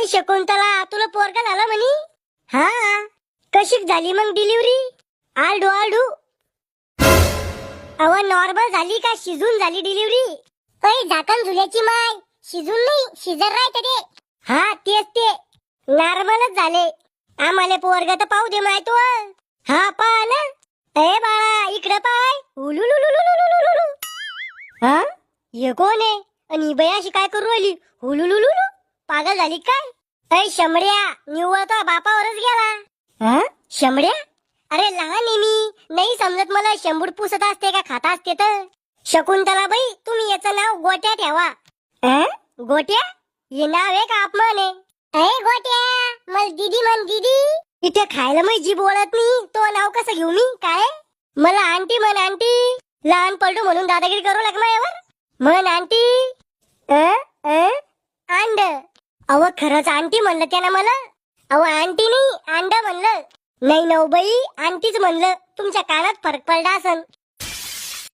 शकुंतला तुला पोरगा झाला म्हणी? हा. कशी झाली मग डिलिव्हरी? आलडू आलडू. अव नॉर्मल झाली का शिजून झाली डिलिव्हरी? ऐ झाकण झुल्याची माय, शिजून नाही शिजर राहते ते. हा तेच ते, नॉर्मलच झाले. आम्हाला पोरगा तर पाहू दे माय तू. हा पहा ना. ए बाळा इकडे पाय. हुलुलुलुलुलुलुलु. हा हे कोण आहे? आणि ही बाई अशी काय करू राहिली? हुलुलुलुलु. पागल झाली काय? ऐ शंभड्या, निव्वळ तो बापावरच गेला. हा शंभड्या? अरे लहान आहे मी, नाही समजत मला शंभूड पुसत असते का खाता असते तर. शकुंतला बाई तुम्ही याचं नाव गोट्या ठेवा. गोट्या? हे नाव आहे का अपमान आहे? अरे गोट्या, मला दीदी म्हण दीदी. इथे खायला मग जीभ ओळत नाही, तो नाव कसं घेऊ मी? काय मला आंटी म्हण आंटी. लहान पलटू म्हणून दादागिरी करू लाग माझ्यावर. म्हण आंटी. अंड. अव खरंच आंटी म्हणलं त्यानं मला. अव आंटी नाही अंड म्हणलं. नाही नव बाई आंटीच म्हणलं, तुमच्या कानात फरक पडला असन.